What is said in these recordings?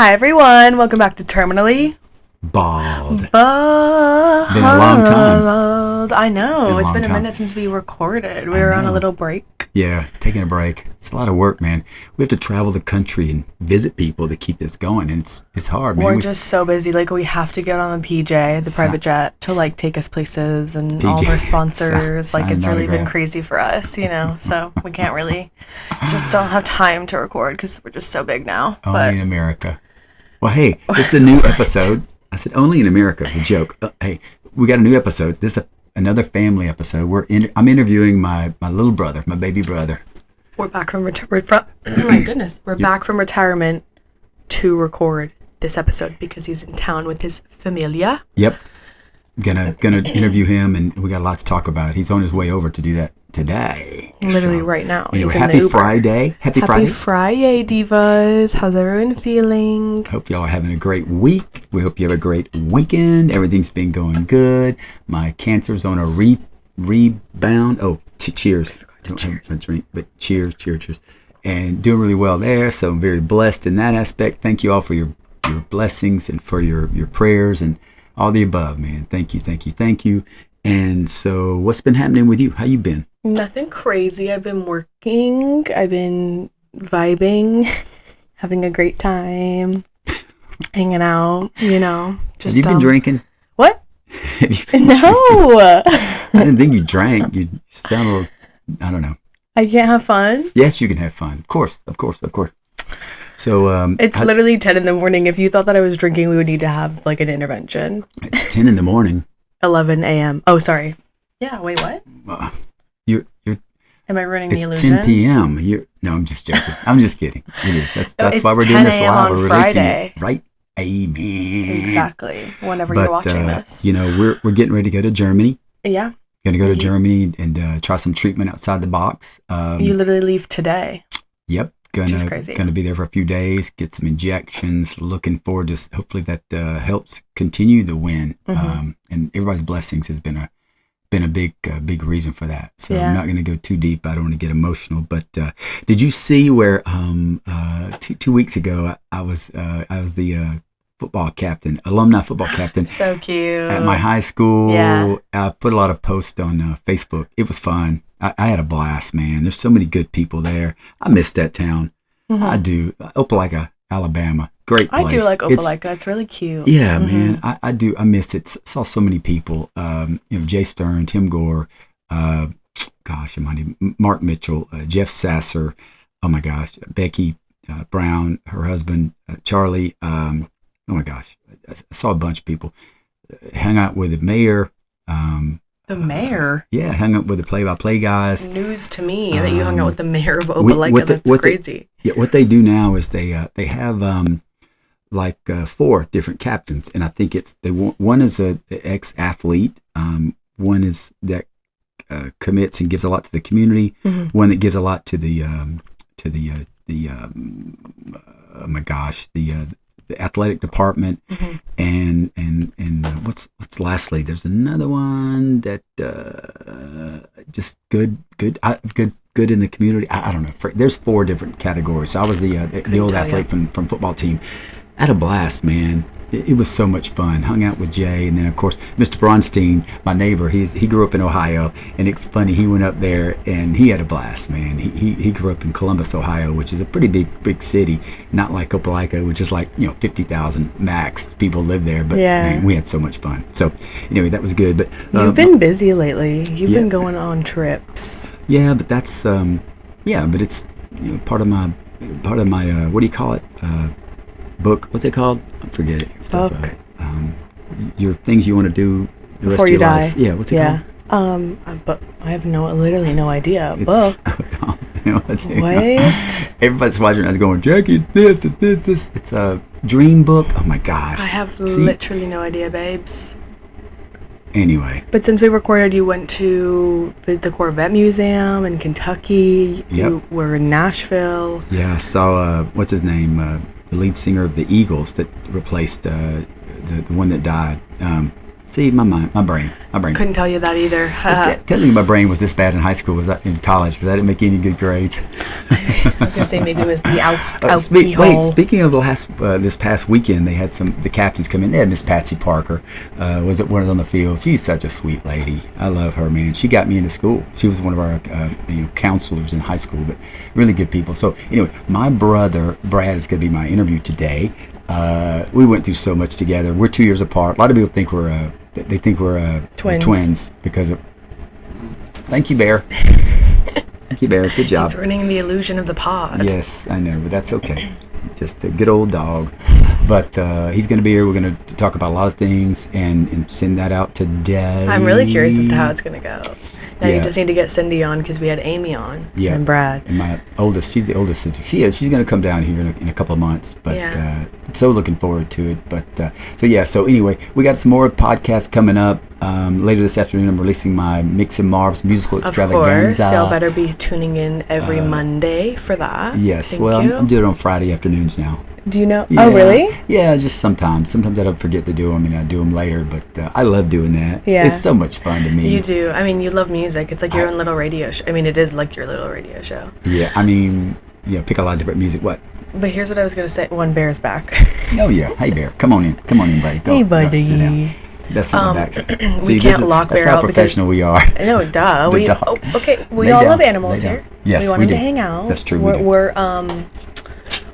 Hi everyone, welcome back to Terminally Bald. Been a long time. I know, it's been a long time. minute since we recorded. We were on a little break. Yeah, taking a break. It's a lot of work, man. We have to travel the country and visit people to keep this going, and it's hard, man. We're just so busy. Like, we have to get on the PJ, the private jet, to like take us places and all of our sponsors. Like, it's really been crazy for us, you know. So we can't really, just don't have time to record because we're just so big now. Only in America. Well, hey, this is a new episode. I said only in America. It's a joke. Hey, we got a new episode. This is another family episode. I'm interviewing my little brother, my baby brother. We're back from oh my goodness. We're back from retirement to record this episode because he's in town with his familia. Yep. Gonna interview him, and we got a lot to talk about. He's on his way over to do that today. Literally right now. Anyway, he's in happy the Uber. Friday. Happy Friday, divas. How's everyone feeling? Hope y'all are having a great week. We hope you have a great weekend. Everything's been going good. My cancer's on a rebound. Oh, cheers. Don't have a drink, but cheers. And doing really well there. So I'm very blessed in that aspect. Thank you all for your blessings and for your prayers and all the above, man. Thank you. And so what's been happening with you? How you been? Nothing crazy. I've been working. I've been vibing, having a great time, hanging out, you know. Have you been drinking? What? Have you been No. drinking? I didn't think you drank. You sound a little, I don't know. I can't have fun? Yes, you can have fun. Of course. So it's literally 10 in the morning. If you thought that I was drinking, we would need to have like an intervention. It's 10 in the morning. 11 a.m. Oh, sorry. Yeah, wait, what? You're Am I ruining the it's illusion? 10 p.m. No, I'm just joking. I'm just kidding. It is. That's why we're doing this 10 a.m. live. on We're releasing Friday. it. Right? Amen. Exactly. Whenever you're watching this. You know, we're getting ready to go to Germany. Yeah. Going to go to Germany and try some treatment outside the box. You literally leave today. Yep. Which is crazy. Going to be there for a few days, get some injections. Looking forward to hopefully that helps continue the win. Mm-hmm. And everybody's blessings has been a big reason for that. So yeah. I'm not going to go too deep. I don't want to get emotional. But did you see where 2 weeks ago I was the alumni football captain. So cute. At my high school. Yeah. I put a lot of posts on Facebook. It was fun. I had a blast, man. There's so many good people there. I miss that town. Mm-hmm. I do. Opelika, Alabama. Great place. I do like Opelika. It's really cute. Yeah, mm-hmm. Man. I do. I miss it. Saw so many people. Jay Stern, Tim Gore, Mark Mitchell, Jeff Sasser. Oh my gosh, Becky Brown, her husband, Charlie. Oh my gosh, I saw a bunch of people. Hung out with the mayor. The mayor? Yeah, hung out with the play-by-play guys. News to me that you hung out with the mayor of Opelika. That's crazy. What they do now is they have four different captains, and I think one is a ex-athlete, one is that commits and gives a lot to the community, mm-hmm. one that gives a lot to the athletic department, mm-hmm. and what's lastly, there's another one that just good in the community. I don't know. There's four different categories. So I was the old athlete from football team. I had a blast, man. It was so much fun. Hung out with Jay, and then of course Mr. Bronstein, my neighbor. He grew up in Ohio, and it's funny. He went up there and he had a blast, man. He grew up in Columbus, Ohio, which is a pretty big city. Not like Opelika, which is like 50,000 max people live there. But man, we had so much fun. So anyway, that was good. But you've been busy lately. You've been going on trips. Yeah, but that's but it's part of my what do you call it? Book. What's it called? I forget it. Book. Your things you want to do the before rest of you your die. life. Yeah. What's it called? But I have literally no idea. Book. What? Everybody's watching us going, Jackie, it's this. It's a dream book. Oh my gosh. I have literally no idea, babes. Anyway. But since we recorded, you went to the Corvette Museum in Kentucky. Yep. You were in Nashville. Yeah, I saw, what's his name? The lead singer of the Eagles that replaced the one that died. See, my brain. Couldn't tell you that either. Telling you my brain was this bad in high school, in college, because I didn't make any good grades. I was gonna say maybe it was the alcohol. Speaking of this past weekend, they had the captains come in. They had Miss Patsy Parker, was on the field. She's such a sweet lady. I love her, man. She got me into school. She was one of our counselors in high school, but really good people. So anyway, my brother Brad is going to be my interview today. We went through so much together. We're 2 years apart. A lot of people think we're twins because of. Thank you, Bear. Thank you, Bear. Good job. It's ruining the illusion of the pod. Yes, I know, but that's okay. Just a good old dog. But he's going to be here. We're going to talk about a lot of things and send that out today. I'm really curious as to how it's going to go. Now you just need to get Cindy on because we had Amy on and Brad. And my oldest, she's the oldest sister. She's going to come down here in a couple of months. But so looking forward to it. But so anyway, we got some more podcasts coming up. Later this afternoon, I'm releasing my Mix and Marv's musical extravaganza. Of course, y'all better be tuning in every Monday for that. Yes, I'm doing it on Friday afternoons now. Do you know? Yeah. Oh, really? Yeah, just sometimes. Sometimes I don't forget to do them, and I do them later. But I love doing that. Yeah, it's so much fun to me. You do. I mean, you love music. It's like your own little radio show. I mean, it is like your little radio show. Yeah, I mean, pick a lot of different music. What? But here's what I was gonna say. When Bear's back. Oh yeah. Hey Bear, come on in, buddy. Go, hey buddy. That's not back. We can't lock Bear out. That's how professional we are. No, duh. Okay. We all love animals here. Yes, we want him to hang out. That's true.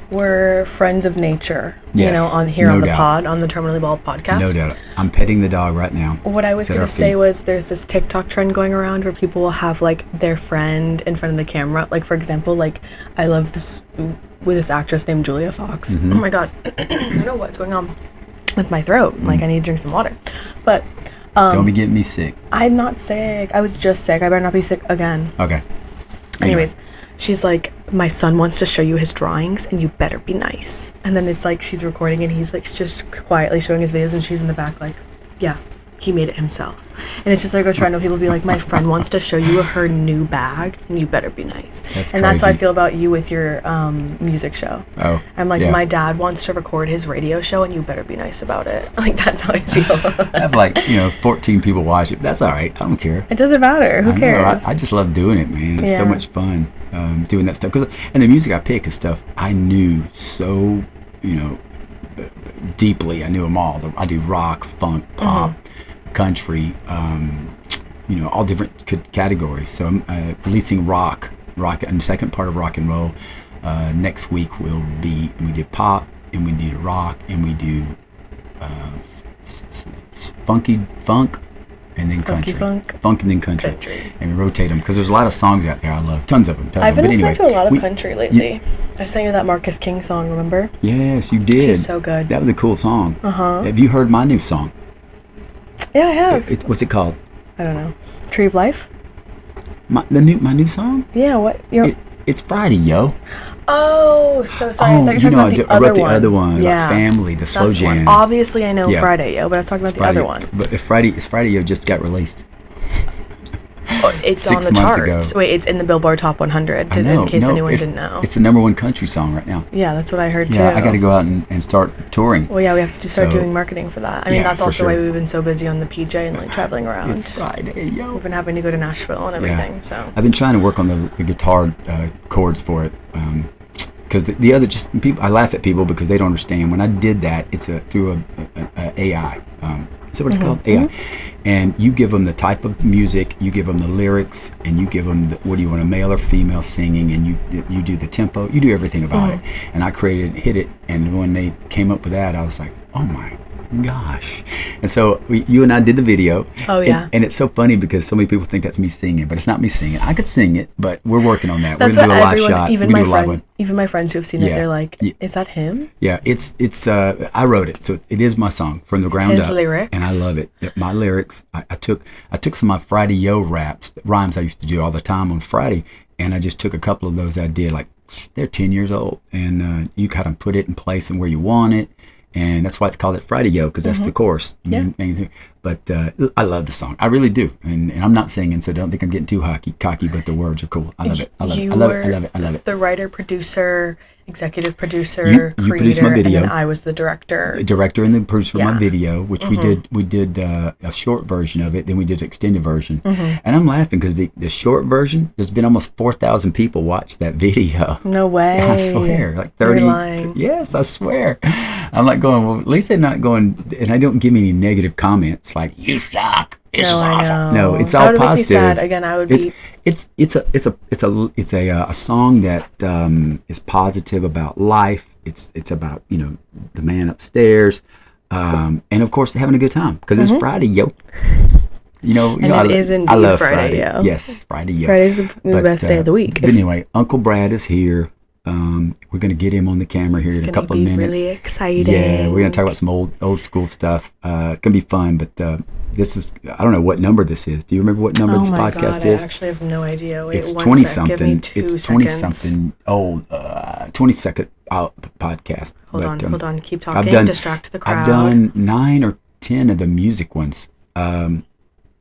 We're friends of nature. Yes, on the pod, on the Terminally Bald podcast. No doubt. I'm petting the dog right now. What I was going to say was there's this TikTok trend going around where people will have like their friend in front of the camera. Like for example, like I love this with this actress named Julia Fox. Mm-hmm. Oh my god, I don't know what's going on with my throat. Mm-hmm. Like I need to drink some water. But don't be getting me sick. I'm not sick. I was just sick. I better not be sick again. Okay. Anyways, she's like, my son wants to show you his drawings and you better be nice. And then it's like she's recording and he's like just quietly showing his videos and she's in the back like, yeah, he made it himself. And it's just like I was trying to people be like, my friend wants to show you her new bag and you better be nice. That's how I feel about you with your music show. Oh, I'm like, my dad wants to record his radio show and you better be nice about it. Like that's how I feel. I have 14 people watch it. That's all right. I don't care. It doesn't matter. Who cares? I just love doing it, man. It's so much fun doing that stuff. And the music I pick is stuff I knew so, deeply. I knew them all. I do rock, funk, pop, country, all different categories. So I'm releasing rock, and the second part of rock and roll. Next week we did pop, and we did rock, and we do funk, and then country. Funk and then country. And we rotate them because there's a lot of songs out there I love. Tons of them. I've been listening to a lot of country lately. I sang you that Marcus King song, remember? Yes, you did. He's so good. That was a cool song. Uh-huh. Have you heard my new song? Yeah, I have. What's it called? I don't know. Tree of Life? My new song? Yeah, what? It's Friday, yo. Oh, so sorry. I thought you were talking about the other one. I wrote the other one. Yeah. Family, the slow jam. One. Obviously, I know Friday, yo, but I was talking about the other one. But it's Friday, yo just got released. Oh, it's on the charts. Wait, it's in the Billboard Top 100, in case anyone didn't know. It's the number one country song right now. Yeah, that's what I heard, too. Yeah, I got to go out and start touring. Well, yeah, we have to start doing marketing for that. I mean, that's also why we've been so busy on the PJ and, traveling around. It's Friday, yo. We've been having to go to Nashville and everything, so. I've been trying to work on the guitar chords for it. Because the other people, I laugh at people because they don't understand. When I did that, it's through a AI. Is that what it's called? AI. And you give them the type of music, you give them the lyrics, and you give them what do you want, a male or female singing, and you do the tempo, you do everything about it. And I hit it, and when they came up with that, I was like, oh my gosh. And so you and I did the video. Oh yeah. And it's so funny because so many people think that's me singing, but it's not me singing. I could sing it, but we're working on that. That's we're gonna what do a live shot. Even my friends who have seen it, they're like, is that him? Yeah, it's I wrote it, so it is my song from the ground up. His lyrics. And I love it. My lyrics. I took some of my Friday Yo raps, rhymes I used to do all the time on Friday, and I just took a couple of those that I did, like they're 10 years old, and you kind of put it in place and where you want it. And that's why it's called it Friday Yo, because that's the chorus. Yeah. But I love the song. I really do. And I'm not singing, so don't think I'm getting too cocky, but the words are cool. I love it. I love it. The writer, producer, executive producer, you produced my video. And then I was the director. Director and the producer for my video, which we did a short version of it, then we did an extended version. And I'm laughing because the short version, there's been almost 4,000 people watch that video. No way. I swear. Like 30. You're lying. Yes, I swear. I'm like going, well, at least they're not going, and I don't give me any negative comments like, you suck. This is awful. No, it's all positive. That would make me sad. Again, I would be. It's a song that is positive about life. It's about, the man upstairs, and of course having a good time because it's Friday, yo. It is indeed I love Friday, yo. Yes, Friday, yo. Friday's the best day of the week. But anyway, Uncle Brad is here. We're going to get him on the camera here in a couple of minutes. It's going to be really exciting. Yeah, we're going to talk about some old school stuff. It's going to be fun, but this is, I don't know what number this is. Do you remember what number this podcast is? I actually have no idea. Wait, it's 20-something. Give me 2 it's seconds. 20-something old, 20-second podcast. Hold on. Keep talking. Distract the crowd. I've done 9 or 10 of the music ones. And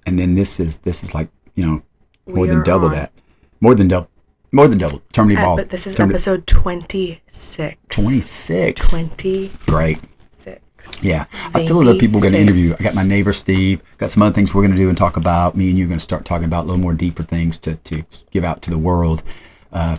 then this is like, more than double that. More than double. Terminally Bald. But this is episode 26. 26. 26. Great. Yeah. I still have other people we're going to interview. I got my neighbor Steve. Got some other things we're going to do and talk about. Me and you are going to start talking about a little more deeper things to give out to the world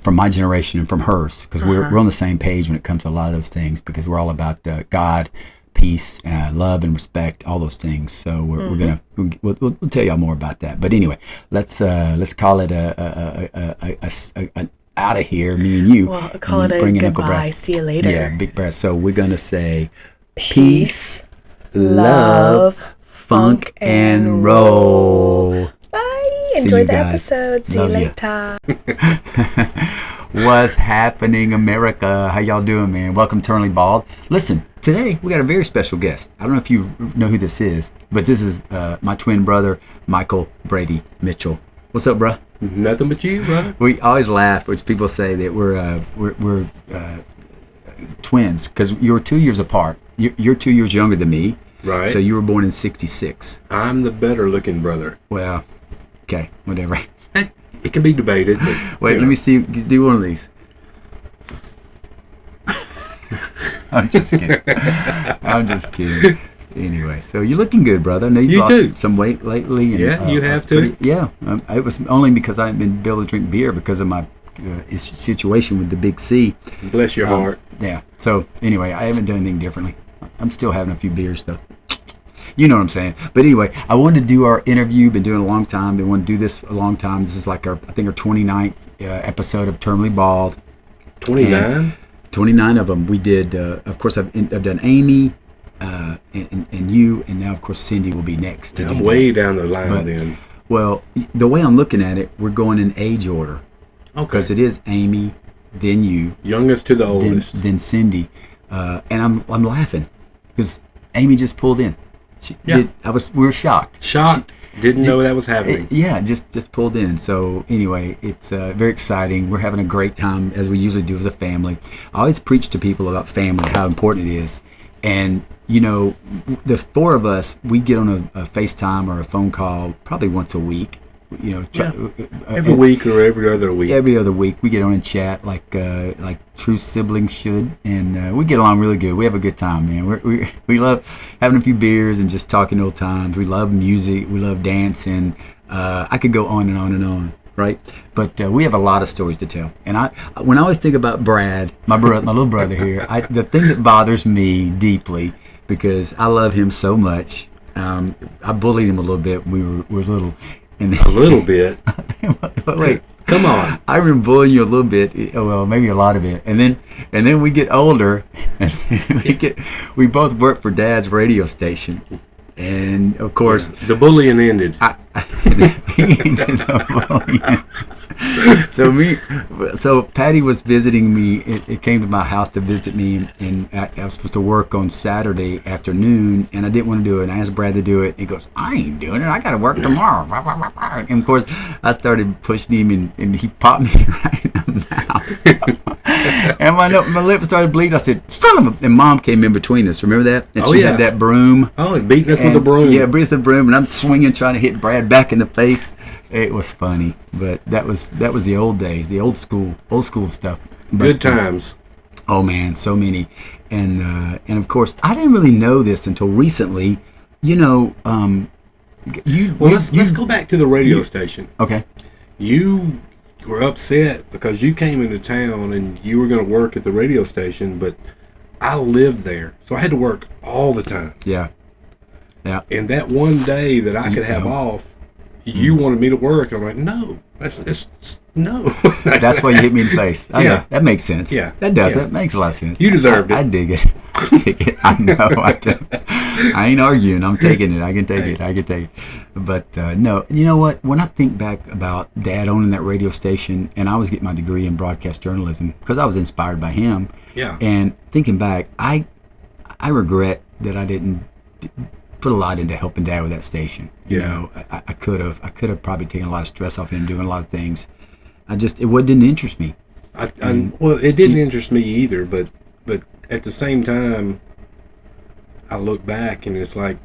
from my generation and from hers. Because we're on the same page when it comes to a lot of those things. Because we're all about God, peace, love, and respect, all those things. So we'll tell y'all more about that. But anyway, let's call it an out of here, me and you. Well, call it a goodbye. See you later. Yeah, Big Brad. So we're gonna say peace, love, funk, and roll. Bye. Enjoy the episode. See you later. What's happening, America? How y'all doing, man? Welcome to Eternally Bald. Listen, today we got a very special guest. I don't know if you know who this is, but this is my twin brother, Michael Brady Mitchell. What's up, bro? Nothing but you, brother. We always laugh, which people say that we're twins because you're 2 years apart. You're 2 years younger than me, right? So you were born in '66. I'm the better looking brother. Well, okay, whatever. It can be debated. But, wait, let me see. Do one of these. I'm just kidding. Anyway, so you're looking good, brother. I know you've lost some weight lately. And, yeah, you have to. It was only because I haven't been able to drink beer because of my situation with the big C. Bless your heart. Yeah. So anyway, I haven't done anything differently. I'm still having a few beers though. You know what I'm saying. But anyway, I wanted to do our interview. Been doing it a long time. Been wanting to do this a long time. This is like our 29th episode of Terminally Bald. 29? 29 of them. We did, of course, I've done Amy and you, and now, of course, Cindy will be next. I'm way down the line then. Well, the way I'm looking at it, we're going in age order. Okay. Because it is Amy, then you. Youngest to the oldest. Then Cindy. And I'm laughing because Amy just pulled in. We were shocked. Didn't know that was happening. Just pulled in. So anyway, it's very exciting. We're having a great time as we usually do as a family. I always preach to people about family, how important it is. And the four of us, we get on a FaceTime or a phone call probably once a week. Every week or every other week. Every other week, we get on and chat like true siblings should, and we get along really good. We have a good time, man. We love having a few beers and just talking old times. We love music. We love dancing. I could go on and on and on, right? But we have a lot of stories to tell. And when I always think about Brad, my little brother here, the thing that bothers me deeply because I love him so much. I bullied him a little bit when we were little. And a little bit. Wait, come on. I remember bullying you a little bit. Well, maybe a lot of it. And then we get older, and we both work for Dad's radio station, and of course the bullying ended. So Patty was visiting me. It came to my house to visit me, and I was supposed to work on Saturday afternoon, and I didn't want to do it. And I asked Brad to do it. He goes, "I ain't doing it. I got to work tomorrow." And of course, I started pushing him, and he popped me right in the mouth. And my lip started bleeding. I said, son of a... And Mom came in between us. Remember that? And she had that broom. Oh, beating us with a broom. Yeah, beating us with the broom. And I'm swinging, trying to hit Brad back in the face. It was funny. But that was the old days, the old school stuff. But, good times. Oh, man, so many. And of course, I didn't really know this until recently. Let's go back to the radio station. Okay. You were upset because you came into town and you were going to work at the radio station, but I lived there, so I had to work all the time. Yeah. Yeah. And that one day that I could have off, you wanted me to work. I'm like, no, that's no. That's why you hit me in the face. Okay, Yeah. That makes sense. Yeah. That does. Yeah. That makes a lot of sense. You deserved it. I dig it. I know. I do. I ain't arguing. I'm taking it. I can take it. But no, you know what? When I think back about Dad owning that radio station, and I was getting my degree in broadcast journalism because I was inspired by him. Yeah. And thinking back, I regret that I didn't put a lot into helping Dad with that station. You know, I could have probably taken a lot of stress off him doing a lot of things. It didn't interest me. Well, it didn't interest me either, but at the same time, I look back and it's like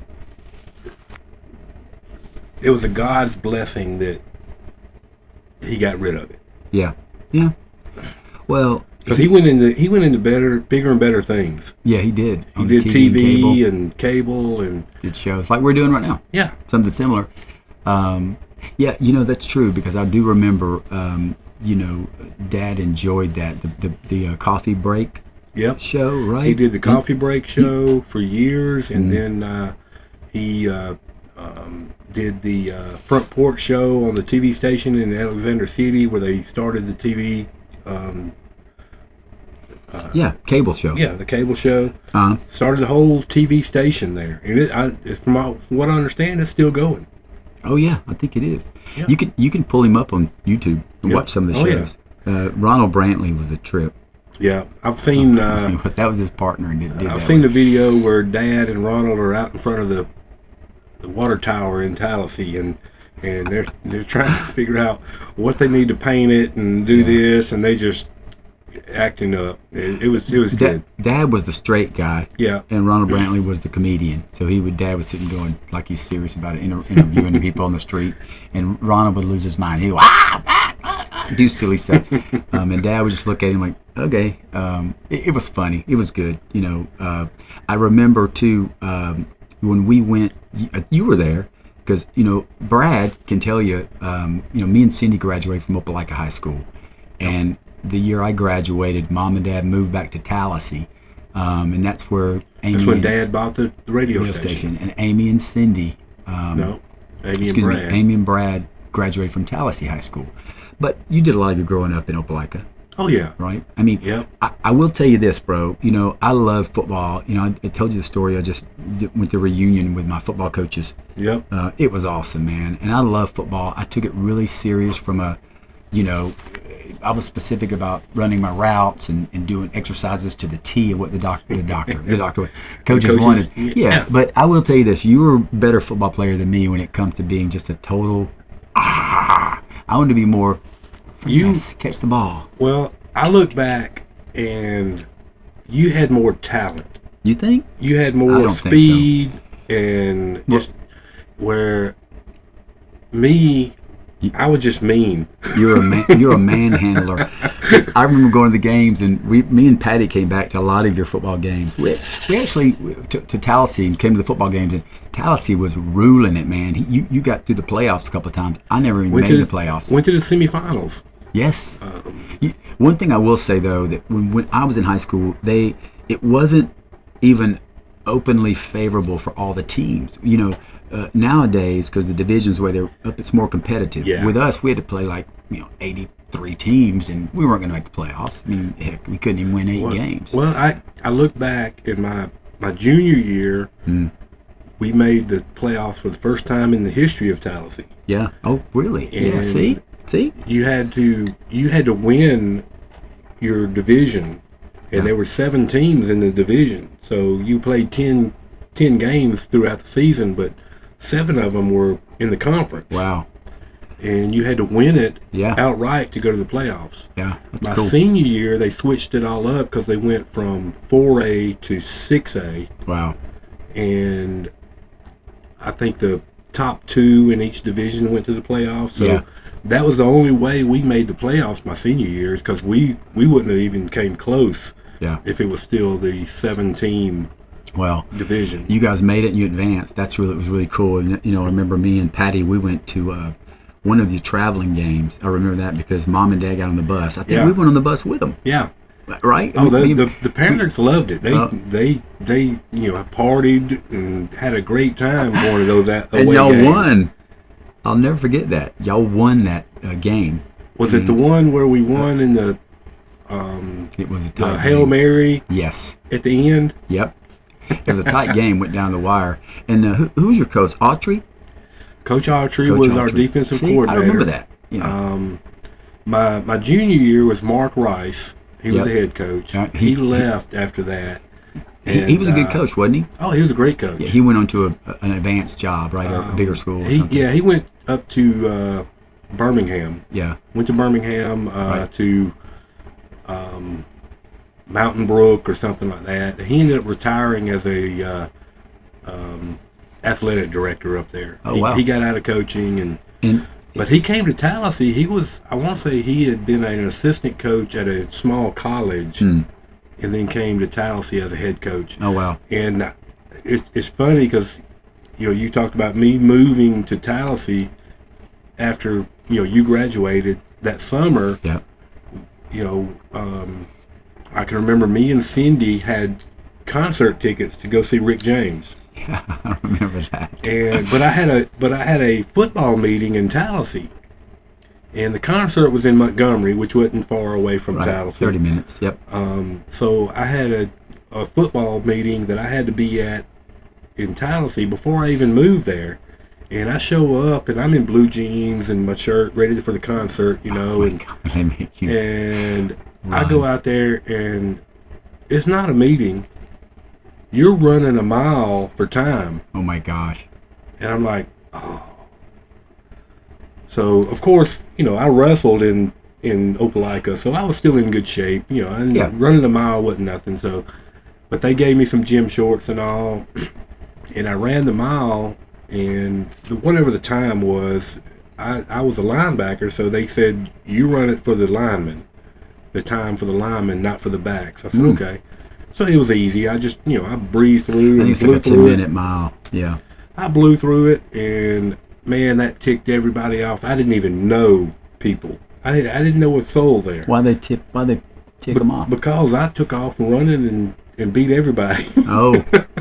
it was a God's blessing that he got rid of it. Yeah. Well, because he went into bigger and better things. Yeah, he did. He did TV and cable and did shows like we're doing right now. Yeah, something similar. Yeah, that's true because I do remember. Dad enjoyed that the coffee break. Yep. Show, right? He did the coffee break show for years, and then he did the front porch show on the TV station in Alexander City, where they started the TV. Cable show. Yeah, the cable show. Started the whole TV station there, and from what I understand, it's still going. Oh yeah, I think it is. Yeah. You can pull him up on YouTube and watch some of the shows. Yeah. Ronald Brantley was a trip. Yeah, I've seen. That was his partner, and did I've seen the video where Dad and Ronald are out in front of the water tower in Tallahassee, and they're trying to figure out what they need to paint it and do this, and they just acting up. It was good. Dad was the straight guy. Yeah, and Ronald Brantley was the comedian. So Dad was sitting going like he's serious about it, interviewing the people on the street, and Ronald would lose his mind. He would do silly stuff, and Dad would just look at him like, okay. It was funny. It was good. I remember too when we went. You were there because Brad can tell you. Me and Cindy graduated from Opelika High School, and the year I graduated, Mom and Dad moved back to Tallahassee, and that's where Amy. That's when Dad bought the radio station. And Amy and Cindy. Amy and Brad graduated from Tallahassee High School. But you did a lot of your growing up in Opelika. Oh yeah. Right. I mean, yep. I will tell you this, bro. I love football. I told you the story. I just went to a reunion with my football coaches. Yep. It was awesome, man. And I love football. I took it really serious from a, I was specific about running my routes and doing exercises to the T of what the coaches wanted. Yeah. But I will tell you this: you were a better football player than me when it comes to being just a total. I wanted to be more. Catch the ball. Well, I look back and you had more talent. You think? You had more speed and just where me, I was just mean. You're a manhandler. I remember going to the games, and me and Patty came back to a lot of your football games. We actually to Tallahassee and came to the football games, and Tallahassee was ruling it, man. You got through the playoffs a couple of times. I never even made the playoffs. Went to the semifinals. Yes. One thing I will say though, that when I was in high school, it wasn't even openly favorable for all the teams. Nowadays, because the divisions where they're up, it's more competitive. Yeah. With us, we had to play 83 teams, and we weren't going to make the playoffs. I mean, heck, we couldn't even win 8 games. Well, I look back in my junior year, we made the playoffs for the first time in the history of Tallahassee. Yeah. Oh, really? And yeah. See. You had to win your division, and there were 7 teams in the division. So you played 10 games throughout the season, but 7 of them were in the conference. Wow. and you had to win it Yeah. outright to go to the playoffs. Yeah, that's My cool. senior year, they switched it all up because they went from 4A to 6A, Wow. and I think the top 2 in each division went to the playoffs. So Yeah. that was the only way we made the playoffs my senior year, because we wouldn't have even came close Yeah. if it was still the 7-team Well, division. you guys made it and you advanced. It was really cool. And I remember me and Patty, we went to one of the traveling games. I remember that because Mom and Dad got on the bus. I think Yeah. we went on the bus with them, Yeah. right? Oh, I mean, the parents loved it. They partied and had a great time going to those away and y'all games. won. I'll never forget that. Y'all won that game. Was it the one where we won in the It was a the tight Hail game. Mary Yes. at the end? Yep. It was a tight game. Went down the wire. And who was your coach? Autry? Coach Autry Coach was our Autry. defensive See, coordinator. I remember that. You know. My junior year was Mark Rice. He was Yep. the head coach. Yeah, He left after that. he was a good And, coach, wasn't he? Oh, he was a great coach. Yeah, he went on to an advanced job, right? A bigger school or something. He went up to Birmingham. Yeah. Went to Birmingham Right. to Mountain Brook or something like that. He ended up retiring as a athletic director up there. Oh, wow. He got out of coaching, And but he came to Tallahassee. I want to say he had been an assistant coach at a small college, and then came to Tallahassee as a head coach. oh wow. And it's funny because you talked about me moving to Tallahassee after you graduated that summer. Yeah. I can remember me and Cindy had concert tickets to go see Rick James. Yeah, I remember that. But I had a football meeting in Tallahassee, and the concert was in Montgomery, which wasn't far away from Right. Tallahassee. 30 minutes. Yep. So I had a football meeting that I had to be at in Tallahassee before I even moved there. And I show up, and I'm in blue jeans and my shirt, ready for the concert, Oh, my God, they make you and I run. go out there, and it's not a meeting. You're running a mile for time. Oh my gosh. And I'm like, oh. So, of course, I wrestled in Opelika, so I was still in good shape. And Yeah. running a mile wasn't nothing. So, but they gave me some gym shorts and all, and I ran the mile, and whatever the time was, I was a linebacker, so they said, you run it for the linemen, the time for the linemen, not for the backs. I said, okay. So it was easy. I just, I breezed through I think and it's blew like a through 10-minute mile. Yeah. I blew through it, and man, that ticked everybody off. I didn't even know people. I didn't know a soul there. Why they tick them off? Because I took off running and beat everybody. Oh,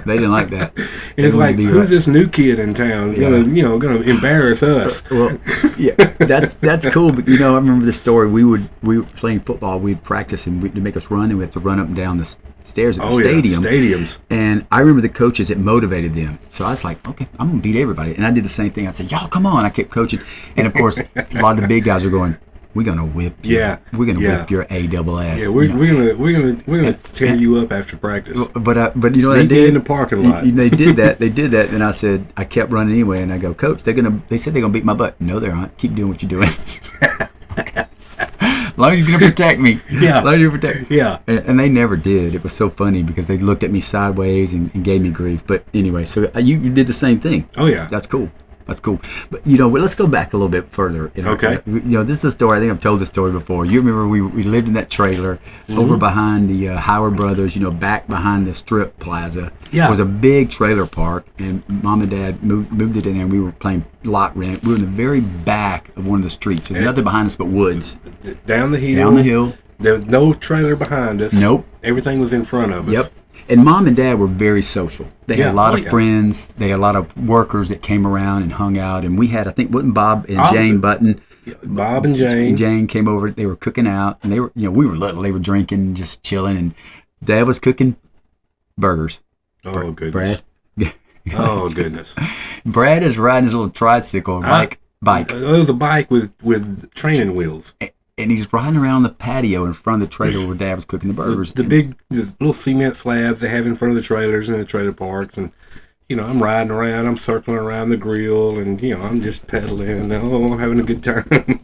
they didn't like that. And it's wanted like, to be who's right. this new kid in town? Gonna embarrass us. Well, yeah, that's cool. But I remember the story. We were playing football. We'd practice, and to make us run, and we have to run up and down the stairs at the stadium. Stadiums. And I remember the coaches, it motivated them. So I was like, okay, I'm going to beat everybody. And I did the same thing. I said, y'all, come on. I kept coaching. And, of course, a lot of the big guys are going, we're going to whip you. Yeah. We're going to Yeah. whip your ASS. Yeah, we're gonna tear you up after practice. But you know what I Meet me did? in the parking lot. They did that. They did that. And I said, I kept running anyway. And I go, Coach, they said they're going to beat my butt. No, they're not. Keep doing what you're doing. As long as you're going to protect me. Yeah. As long as you protect me. Yeah. And they never did. It was so funny because they looked at me sideways and gave me grief. But anyway, so you did the same thing. Oh yeah. That's cool. That's cool. But, let's go back a little bit further. Okay. This is a story. I think I've told this story before. You remember we lived in that trailer over behind the Howard Brothers, back behind the Strip Plaza. Yeah. It was a big trailer park, and Mom and Dad moved it in there, and we were playing lot rent. We were in the very back of one of the streets. There's nothing behind us but woods. Down the hill. Down the hill. There was no trailer behind us. Nope. Everything was in front of us. Yep. And Mom and Dad were very social. They had Yeah. a lot Oh, of yeah. friends. They had a lot of workers that came around and hung out. And we had, I think, wasn't Bob and Oh, Jane Button? Bob and Jane. Jane came over. They were cooking out, and they were, we were little. They were drinking, just chilling, and Dad was cooking burgers. Oh goodness. Brad, Oh goodness. Brad is riding his little tricycle, bike, It was a bike with training wheels. and he's riding around the patio in front of the trailer where Dad was cooking the burgers. The little cement slabs they have in front of the trailers and the trailer parks, and I'm riding around, I'm circling around the grill, and I'm just pedaling. Oh, I'm having a good time.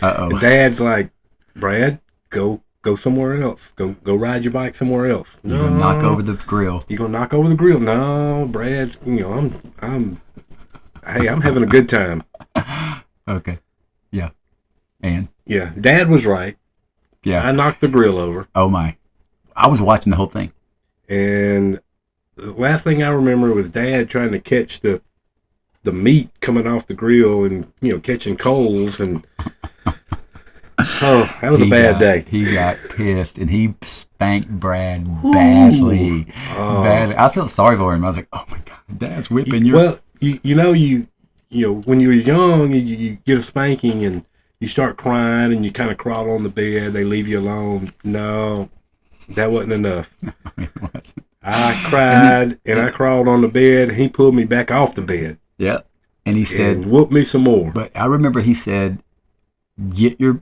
And Dad's like, Brad, go somewhere else. Go ride your bike somewhere else. No, you're gonna knock over the grill. You're gonna knock over the grill. No, Brad's. I'm having a good time. Okay. Yeah. And yeah, Dad was right. Yeah. I knocked the grill over. Oh my! I was watching the whole thing. And the last thing I remember was Dad trying to catch the meat coming off the grill and catching coals and. Oh, that was a bad day. He got pissed and he spanked Brad badly. Badly. I felt sorry for him. I was like, "Oh my God, Dad's whipping you." Well, when you're young, you get a spanking and you start crying and you kind of crawl on the bed. They leave you alone. No, that wasn't enough. It wasn't. I cried and I crawled on the bed. And he pulled me back off the bed. Yeah, and he said, and whooped me some more. But I remember he said, "Get your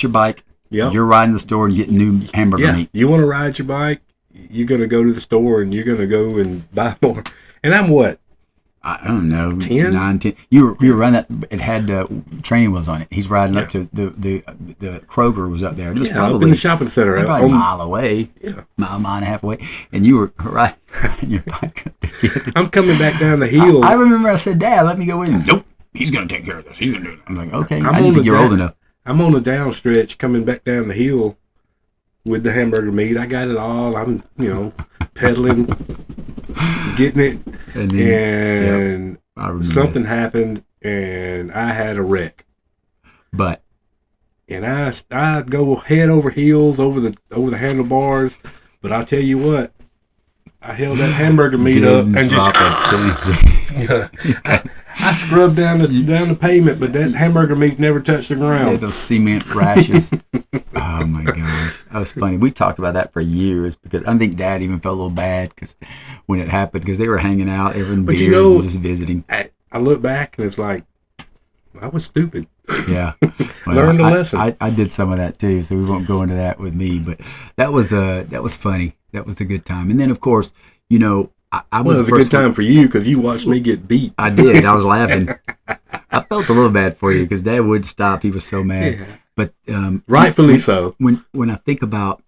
bike. Yep. You're riding to the store and getting new hamburger meat. You want to ride your bike? You're gonna go to the store and you're gonna go and buy more." And I'm what? I don't know, 10? 9, 10. You were running that. It had training wheels on it. He's riding up to the Kroger was up there. Just probably up in the shopping center, probably a mile away. Yeah, mile and a half away. And you were riding your bike up to get it. I'm coming back down the hill. I remember I said, "Dad, let me go in." Nope, he's gonna take care of this. He's gonna do it. I'm like, okay. I didn't think you're old enough. I'm on the down stretch coming back down the hill with the hamburger meat. I got it all. I'm, pedaling, getting it. And then, something happened and I had a wreck. And I'd go head over heels over the handlebars. But I'll tell you what, I held that hamburger meat up and just I scrubbed down the pavement, but that hamburger meat never touched the ground. Yeah, those cement rashes. Oh my gosh, that was funny. We talked about that for years because I think Dad even felt a little bad because when it happened, because they were hanging out, everyone beers and just visiting. I look back and it's like I was stupid. Yeah, well, learned a lesson. I did some of that too, so we won't go into that with me. But that was funny. That was a good time. And then of course, it was a good time for you because you watched me get beat. I did. I was laughing. I felt a little bad for you because Dad wouldn't stop. He was so mad. Yeah. But rightfully so. When I think about,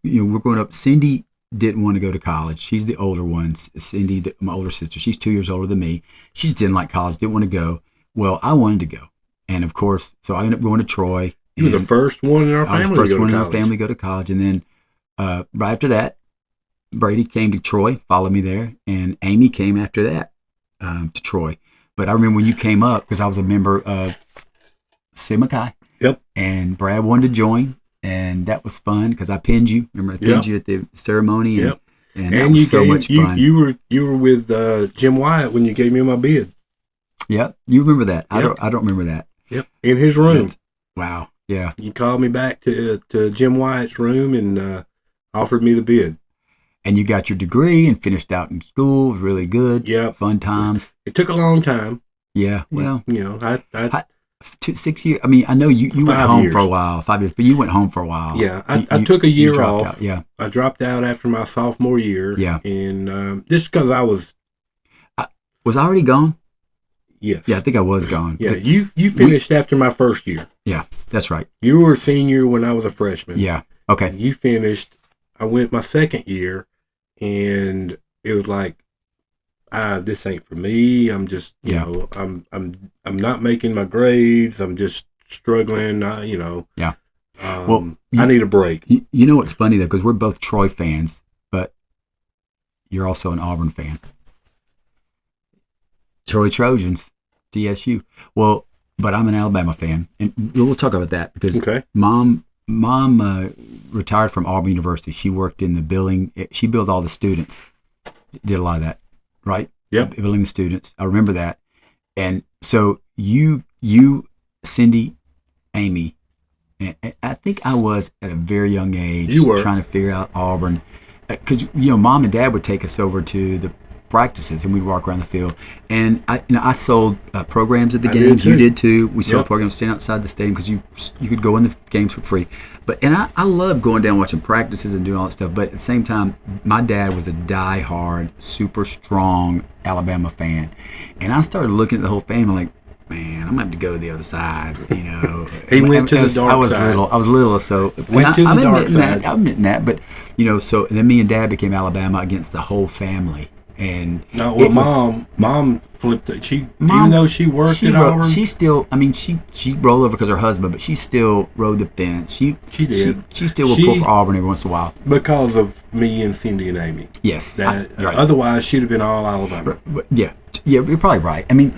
we're growing up. Cindy didn't want to go to college. She's the older one. Cindy, my older sister, she's 2 years older than me. She just didn't like college. Didn't want to go. Well, I wanted to go, and of course, so I ended up going to Troy. You were the first one in our family. I was the first one in our family to go to college, and then right after that, Brady came to Troy, followed me there, and Amy came after that to Troy. But I remember when you came up, because I was a member of Sigma Chi. Yep. And Brad wanted to join, and that was fun because I pinned you. Remember, I pinned you at the ceremony, and that was so much fun. You were with Jim Wyatt when you gave me my bid. Yep, you remember that. Yep. I don't remember that. Yep, in his room. Wow. Yeah. You called me back to Jim Wyatt's room and offered me the bid. And you got your degree and finished out in school. It was really good. Yeah. Fun times. It took a long time. Yeah. Well, I 6 years. I mean, I know you went home years. for a while, 5 years, but you went home for a while. Yeah. I took a year off. Out. Yeah. I dropped out after my sophomore year. Yeah. And just because I was. Was I already gone? Yes. Yeah, I think I was gone. Yeah. You finished after my first year. Yeah, that's right. You were a senior when I was a freshman. Yeah. Okay. And you finished. I went my second year. And it was like, this ain't for me. I'm just, I'm not making my grades. I'm just struggling. Yeah. I need a break. You know what's funny though, because we're both Troy fans, but you're also an Auburn fan. Troy Trojans, TSU. Well, but I'm an Alabama fan, and we'll talk about that because Mom retired from Auburn University. She worked in the billing. She billed all the students. Did a lot of that, right? Yep. Billing the students. I remember that. And so you, Cindy, Amy, and I think I was at a very young age. You were trying to figure out Auburn because Mom and Dad would take us over to practices, and we'd walk around the field. And I sold programs at the games. You did too. We sold programs standing outside the stadium because you could go in the games for free. And I love going down watching practices and doing all that stuff. But at the same time, my dad was a die-hard, super strong Alabama fan, and I started looking at the whole family like, man, I'm gonna have to go to the other side. He went to the dark side. I was little, so went to the dark side. I'm admitting that, but so then me and Dad became Alabama against the whole family. And no, well, mom flipped it. Even though she worked at Auburn, she still. I mean, she rolled over because her husband, but she still rode the fence. She did. She still will pull for Auburn every once in a while because of me and Cindy and Amy. Yes, right. Otherwise she'd have been all Alabama. But yeah, you're probably right. I mean,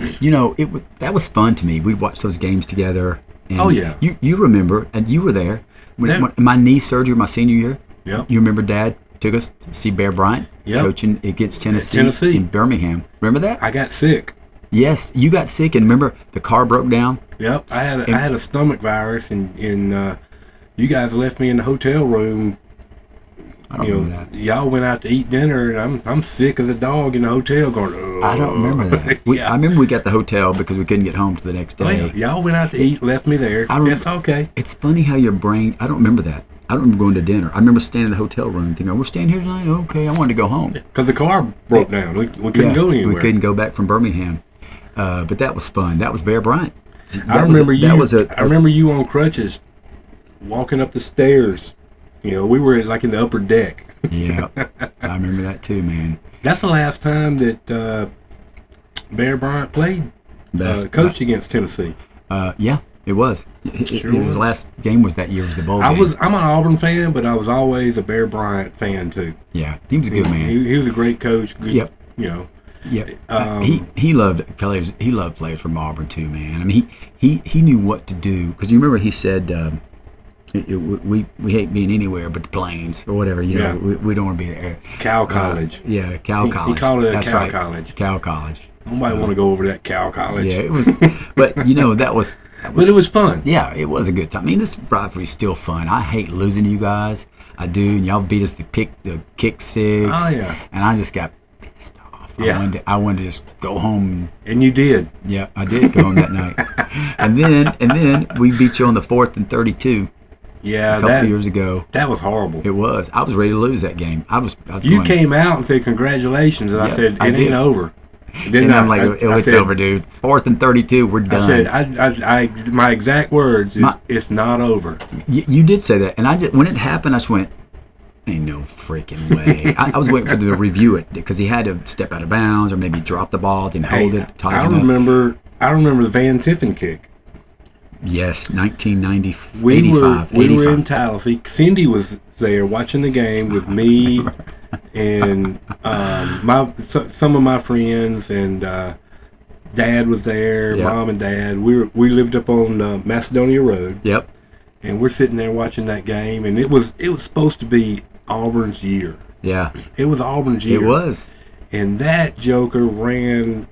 that was fun to me. We'd watch those games together. And you remember, and you were there when my knee surgery my senior year. Yeah, you remember Dad took us to see Bear Bryant coaching against Tennessee in Birmingham. Remember that? I got sick. Yes, you got sick, and remember the car broke down. Yep, I had a stomach virus, and you guys left me in the hotel room. I don't remember that. Y'all went out to eat dinner, and I'm sick as a dog in the hotel going. Oh. I don't remember that. I remember we got the hotel because we couldn't get home to the next day. Well, y'all went out to eat, left me there. That's okay. It's funny how your brain. I don't remember that. I don't remember going to dinner. I remember staying in the hotel room thinking, we're staying here tonight? Okay, I wanted to go home. Because the car broke down. We couldn't go anywhere. We couldn't go back from Birmingham. But that was fun. That was Bear Bryant. I remember you on crutches walking up the stairs. We were in the upper deck. Yeah, I remember that too, man. That's the last time that Bear Bryant played, coached against Tennessee. Yeah. It was. His last game was that year. Was the bowl game. I'm an Auburn fan, but I was always a Bear Bryant fan too. Yeah, he was a good man. He was a great coach. Good, yep. Yep. He loved players. He loved players from Auburn too, man. I mean, he knew what to do because you remember he said, "We hate being anywhere but the plains or whatever. We don't want to be there." Cal College. Cal College. He called it Cal College. Cal College. Nobody want to go over to that Cal College. Yeah, it was. But that was. But it was fun. Yeah, it was a good time. I mean, this rivalry is still fun. I hate losing to you guys. I do, and y'all beat us the kick six. Oh yeah. And I just got pissed off. Yeah. I wanted to just go home. And you did. Yeah, I did go home that night. And then we beat you on the 4th and 32. Yeah, a couple years ago. That was horrible. It was. I was ready to lose that game. I was you came out and said congratulations, and I said it ain't over. And I'm like, it's over, dude. 4th and 32, we're done. I said, my exact words is, it's not over. You did say that, and when it happened, I just went, ain't no freaking way. I was waiting for them to review it because he had to step out of bounds or maybe drop the ball, didn't hold it tight enough. I remember the Van Tiffen kick. Yes, 1990. We were in Tallahassee. Cindy was there watching the game with me and some of my friends, and Dad was there. Yep. Mom and Dad. We lived up on Macedonia Road. Yep. And we're sitting there watching that game, and it was supposed to be Auburn's year. Yeah. It was Auburn's year. It was. And that joker ran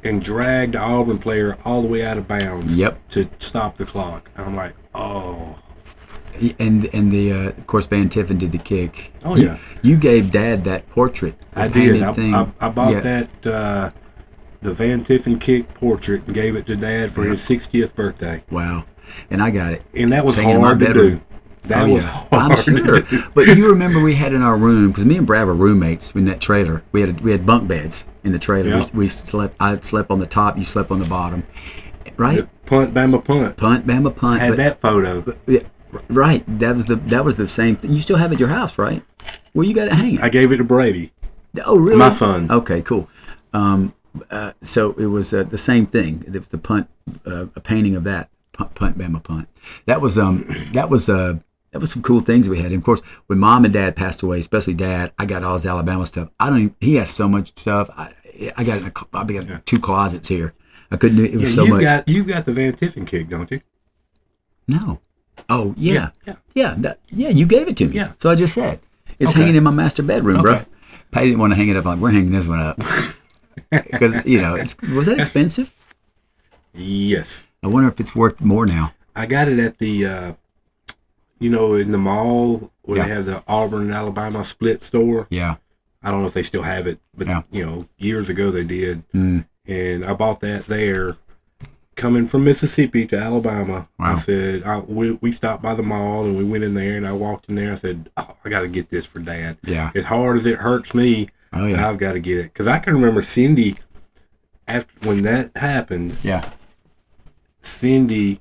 and dragged the Auburn player all the way out of bounds. Yep. To stop the clock. And I'm like, oh. And of course Van Tiffen did the kick. Oh yeah. You gave Dad that portrait. I did. I bought that the Van Tiffen kick portrait and gave it to Dad for his 60th birthday. Wow. And I got it. And that was hard to do. That was hard. I'm sure. But you remember we had in our room, because me and Brad were roommates in that trailer. We had bunk beds in the trailer. Yep. We slept. I slept on the top. You slept on the bottom. Right. The punt, Bama punt. Punt, Bama punt. I had that photo. Right. That was the same thing. You still have it at your house, right? Where you got it hanging? I gave it to Brady. Oh, really? My son. Okay, cool. So it was the same thing. It was the punt, a painting of that punt, Bama punt. That was some cool things we had. And of course, when Mom and Dad passed away, especially Dad, I got all his Alabama stuff. He has so much stuff. I got 2 closets here. I couldn't do it. It was so much. You've got the Van Tiffen kick, don't you? No. Oh yeah. Yeah. You gave it to me. Yeah. So I just said it's hanging in my master bedroom, bro. Patty didn't want to hang it up. Like, we're hanging this one up because was that expensive? Yes. I wonder if it's worth more now. I got it at the, in the mall where they have the Auburn, Alabama split store. Yeah. I don't know if they still have it, but Yeah. years ago they did. And I bought that there. Coming from Mississippi to Alabama, Wow. I said, we stopped by the mall and we went in there and I walked in there. I said, oh, I got to get this for Dad. Yeah. As hard as it hurts me, Oh yeah. I've got to get it. Because I can remember Cindy, when that happened, Yeah. Cindy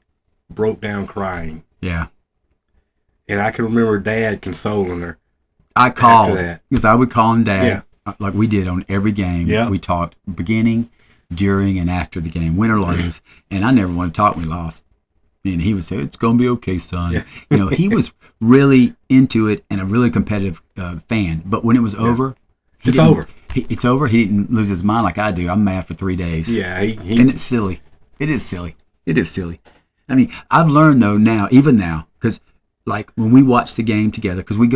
broke down crying. Yeah. And I can remember Dad consoling her. I called that. because I would call him Dad, Yeah. like we did on every game. Yeah. We talked beginning, during, and after the game, win or lose. And I never wanted to talk when we lost. And he would say, "It's gonna be okay, son." Yeah. He was really into it and a really competitive fan. But when it was over, It's over. It's over. He didn't lose his mind like I do. I'm mad for 3 days. Yeah, And it's silly. It is silly. It is silly. I mean, I've learned though now, even now, because like when we watch the game together, because we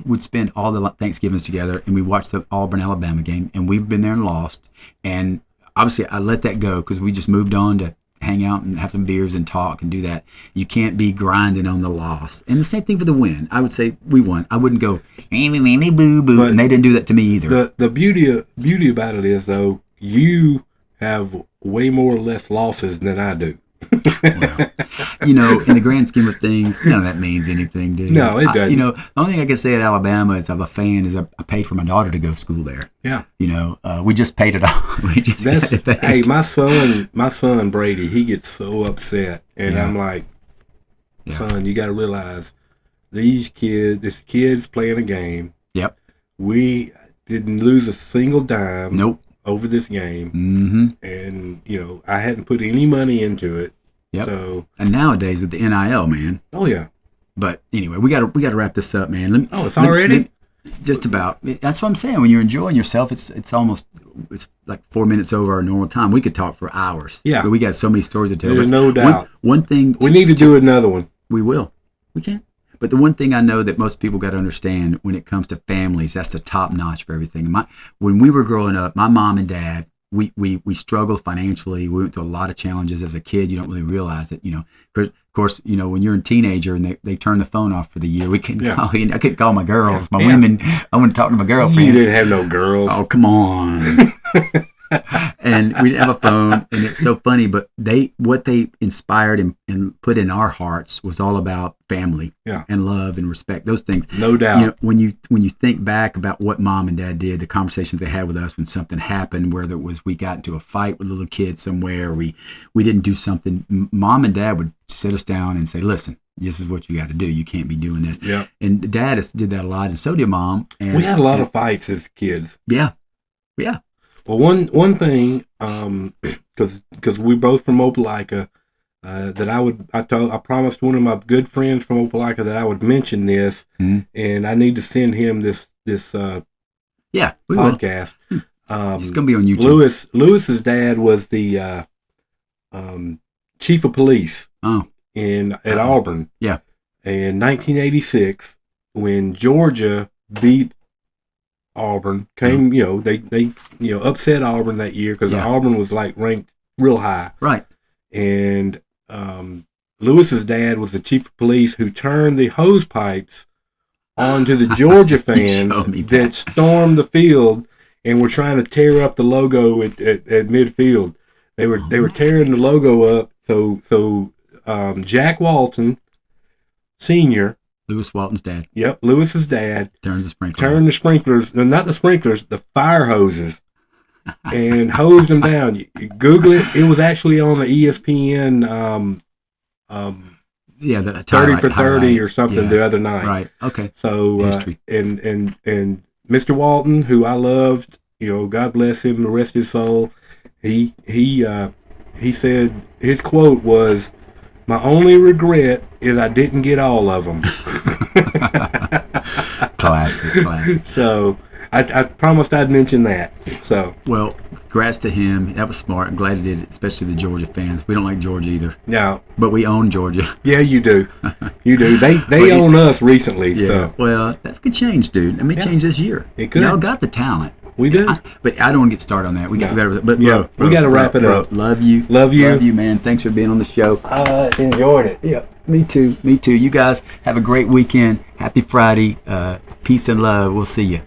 would spend all the Thanksgivings together, and we watched the Auburn Alabama game, and we've been there and lost, and obviously I let that go because we just moved on to hang out and have some beers and talk and do that. You can't be grinding on the loss. And the same thing for the win. I would say we won. I wouldn't go boo boo, But and they didn't do that to me either. the beauty about it is though, you have way more or less losses than I do. Well, in the grand scheme of things, none of that means anything, dude. No, it doesn't. The only thing I can say at Alabama is I'm a fan is I paid for my daughter to go to school there. Yeah. We just paid it off. We just got it paid. Hey, my son Brady, he gets so upset, and Yeah. I'm like, Yeah. son, you got to realize this kid's playing a game. Yep. We didn't lose a single dime. Nope. Over this game, Mm-hmm. and I hadn't put any money into it. Yep. So, And nowadays with the NIL, man. oh yeah, But anyway, we gotta wrap this up, man. it's already just about. That's what I'm saying. When you're enjoying yourself, it's like 4 minutes over our normal time. We could talk for hours. Yeah. But we got so many stories to tell. There's But no doubt. One thing we need to do another one. we will. We can. But the one thing I know that most people got to understand when it comes to families, that's the top notch for everything. When we were growing up, my mom and dad, we struggled financially. We went through a lot of challenges as a kid. You don't really realize it, Of course, when you're a teenager and they turn the phone off for the year, we couldn't call. I couldn't call my girls, my women. I want to talk to my girlfriend. You didn't have no girls. Oh, come on. And we didn't have a phone, and it's so funny. But what they inspired and put in our hearts was all about family, and love and respect. Those things, No doubt. When you think back about what mom and dad did, the conversations they had with us when something happened, whether it was we got into a fight with a little kid somewhere, or we didn't do something, mom and dad would sit us down and say, "Listen, this is what you got to do. You can't be doing this." Yeah. And dad did that a lot, and so did mom. And We had a lot of fights as kids. Yeah. Well, one thing, because we're both from Opelika, that I promised one of my good friends from Opelika that I would mention this, and I need to send him this Yeah, we will. podcast. It's gonna be on YouTube. Lewis's dad was the chief of police at Auburn. Yeah. In 1986, when Georgia beat Auburn, they upset Auburn that year because Auburn was like ranked real high. Right. And Lewis's dad was the chief of police who turned the hose pipes onto the Georgia fans that stormed the field and were trying to tear up the logo at midfield. They were tearing the logo up. So Jack Walton, Sr., Lewis Walton's dad. Yep, Lewis's dad Turned the sprinklers. No, not the sprinklers, the fire hoses, and hosed them down. You Google it. It was actually on the ESPN. The 30 for 30 or something the other night. Right. Okay. So and Mr. Walton, who I loved, God bless him, the rest of his soul. He said his quote was, "My only regret is I didn't get all of them." Classic. So I promised I'd mention that. So well, congrats to him. That was smart. I'm glad he did it, especially the Georgia fans. We don't like Georgia either. No, but we own Georgia. Yeah, you do. You do. They own us recently. Yeah. So. Well, that could change, dude. I mean, change this year. It could. Y'all got the talent. We do. But I don't want to get started on that. We got to. But we got to wrap it up. Love you. Love you, man. Thanks for being on the show. Enjoyed it. Yeah, me too. You guys have a great weekend. Happy Friday. Peace and love. We'll see you.